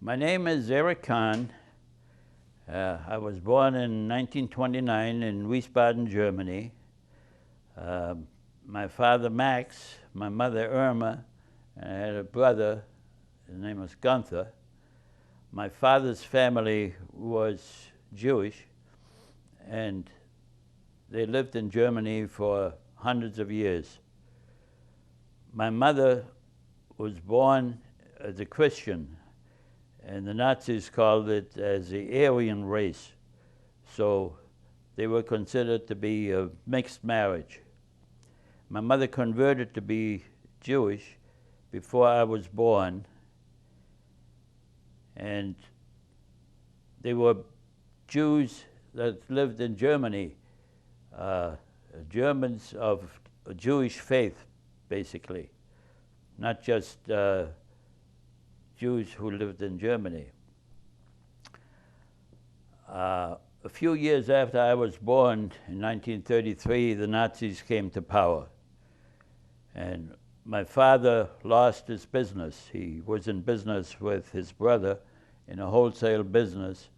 My name is Eric Kahn. I was born in 1929 in Wiesbaden, Germany. My father Max, my mother Irma, and I had a brother, his name was Gunther. My father's family was Jewish, and they lived in Germany for hundreds of years. My mother was born as a Christian, and the Nazis called it as the Aryan race. So they were considered to be a mixed marriage. My mother converted to be Jewish before I was born, and they were Jews that lived in Germany, Germans of Jewish faith, basically, not just Jews who lived in Germany. A few years after I was born, in 1933, the Nazis came to power. And my father lost his business. He was in business with his brother in a wholesale business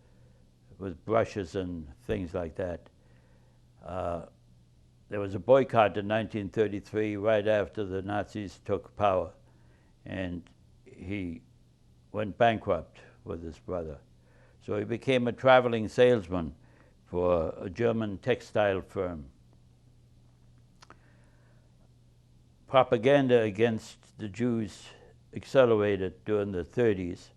with brushes and things like that. There was a boycott in 1933, right after the Nazis took power, and he went bankrupt with his brother. So he became a traveling salesman for a German textile firm. Propaganda against the Jews accelerated during the 30s.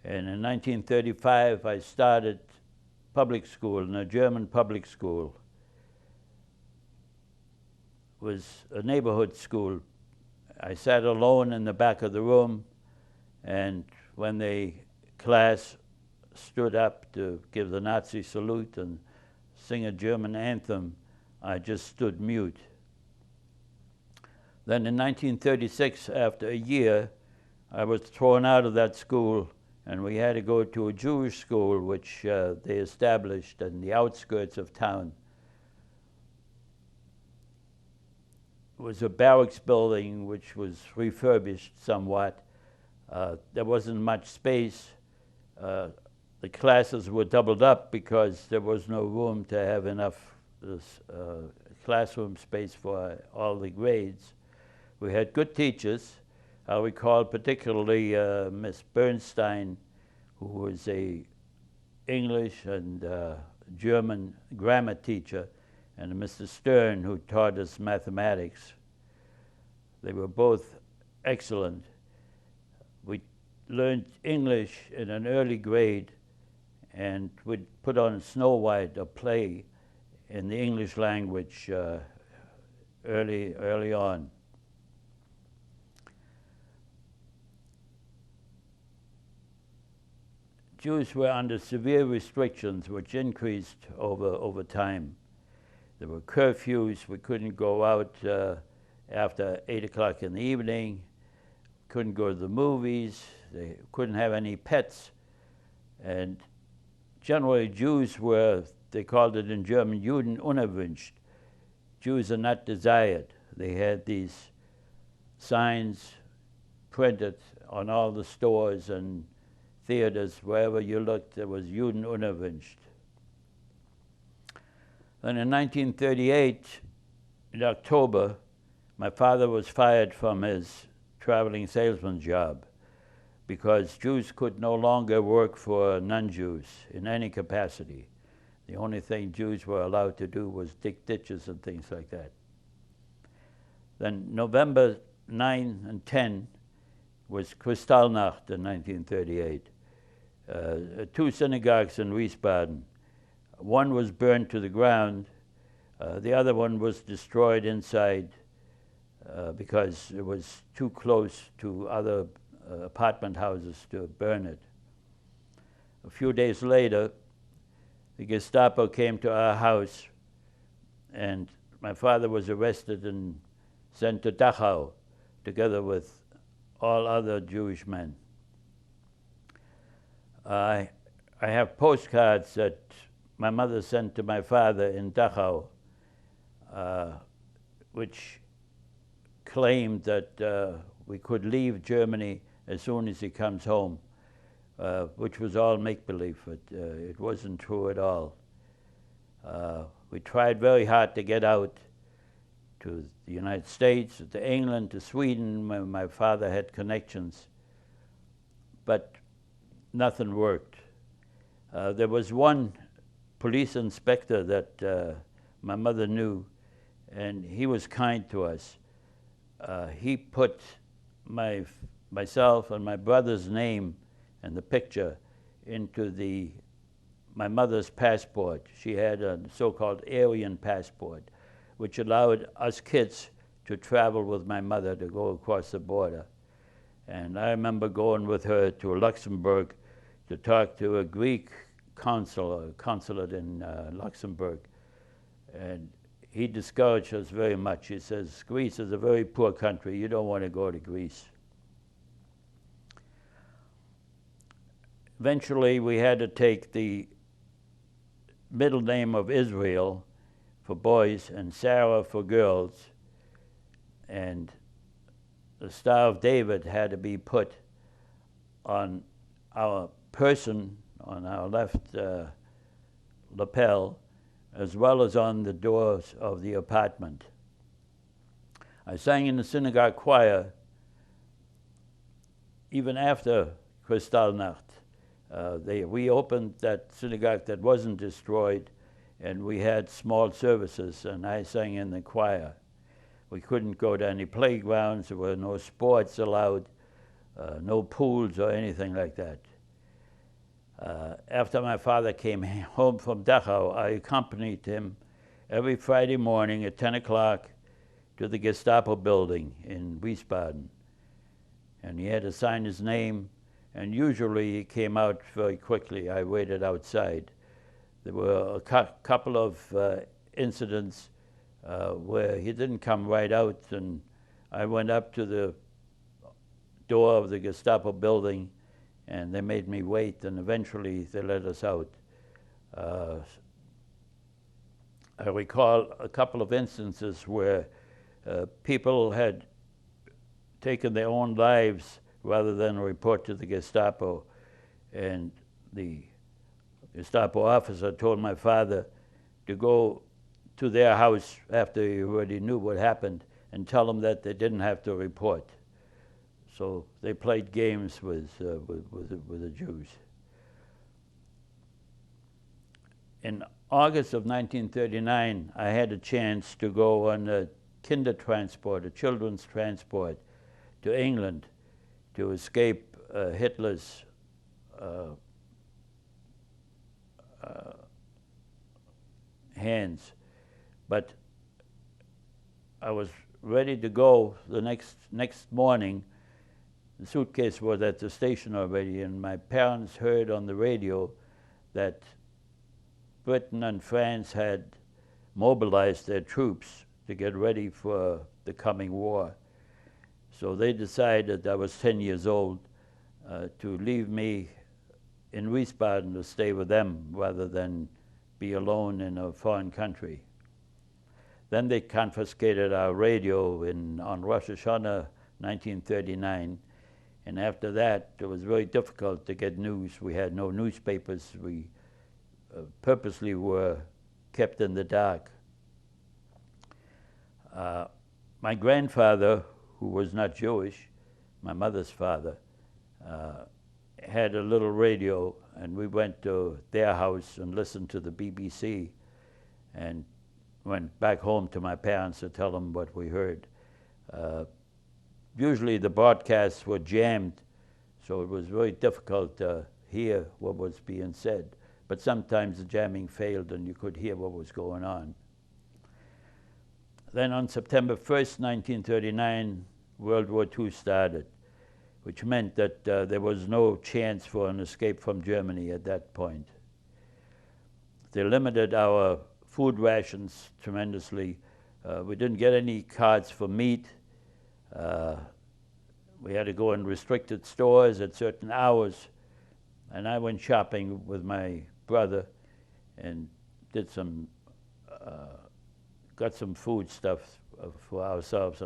And in 1935, I started public school in a German public school. It was a neighborhood school. I sat alone in the back of the room, and when the class stood up to give the Nazi salute and sing a German anthem, I just stood mute. Then in 1936, after a year, I was thrown out of that school, and we had to go to a Jewish school which they established in the outskirts of town. It was a barracks building which was refurbished somewhat. There wasn't much space. The classes were doubled up because there was no room to have enough classroom space for all the grades. We had good teachers. I recall particularly Miss Bernstein, who was a English and German grammar teacher, and Mr. Stern, who taught us mathematics. They were both excellent. We learned English in an early grade, and we'd put on Snow White, a play in the English language early on. Jews were under severe restrictions which increased over time. There were curfews. We couldn't go out after 8 o'clock in the evening, couldn't go to the movies, they couldn't have any pets. And generally Jews were, they called it in German, Juden unerwünscht. Jews are not desired. They had these signs printed on all the stores and theaters. Wherever you looked, there was Juden unerwünscht. Then in 1938, in October, my father was fired from his traveling salesman job because Jews could no longer work for non-Jews in any capacity. The only thing Jews were allowed to do was dig ditches and things like that. Then November 9 and 10 was Kristallnacht in 1938. 2 synagogues in Wiesbaden. One was burned to the ground. The other one was destroyed inside because it was too close to other apartment houses to burn it. A few days later, the Gestapo came to our house, and my father was arrested and sent to Dachau together with all other Jewish men. I have postcards that my mother sent to my father in Dachau, which claimed that we could leave Germany as soon as he comes home. which was all make-believe. It wasn't true at all. We tried very hard to get out to the United States, to England, to Sweden. My father had connections, but nothing worked. There was one police inspector that my mother knew, and he was kind to us. He put myself and my brother's name and the picture into my mother's passport. She had a so-called alien passport, which allowed us kids to travel with my mother to go across the border. And I remember going with her to Luxembourg to talk to a Greek consulate in Luxembourg. And he discouraged us very much. He says, Greece is a very poor country. You don't want to go to Greece. Eventually, we had to take the middle name of Israel for boys and Sarah for girls. And the Star of David had to be put on our person, on our left lapel, as well as on the doors of the apartment. I sang in the synagogue choir even after Kristallnacht. We opened that synagogue that wasn't destroyed, and we had small services, and I sang in the choir. We couldn't go to any playgrounds. There were no sports allowed, no pools or anything like that. After my father came home from Dachau, I accompanied him every Friday morning at 10 o'clock to the Gestapo building in Wiesbaden. And he had to sign his name, and usually he came out very quickly. I waited outside. There were a couple of incidents where he didn't come right out, and I went up to the door of the Gestapo building, and they made me wait, and eventually they let us out. I recall a couple of instances where people had taken their own lives rather than report to the Gestapo, and the Gestapo officer told my father to go to their house after he already knew what happened and tell them that they didn't have to report. So they played games with the Jews. In August of 1939, I had a chance to go on a kinder transport, a children's transport, to England to escape Hitler's hands. But I was ready to go the next morning. The suitcase was at the station already, and my parents heard on the radio that Britain and France had mobilized their troops to get ready for the coming war. So they decided, I was 10 years old, to leave me in Wiesbaden to stay with them rather than be alone in a foreign country. Then they confiscated our radio on Rosh Hashanah 1939, and after that it was very difficult to get news. We had no newspapers. We purposely were kept in the dark. My grandfather, who was not Jewish, my mother's father, had a little radio, and we went to their house and listened to the BBC and went back home to my parents to tell them what we heard. Usually the broadcasts were jammed, so it was very difficult to hear what was being said. But sometimes the jamming failed and you could hear what was going on. Then on September 1st, 1939, World War II started, which meant that there was no chance for an escape from Germany at that point. They limited our food rations tremendously. We didn't get any cards for meat. We had to go in restricted stores at certain hours. And I went shopping with my brother and did got some food stuff for ourselves.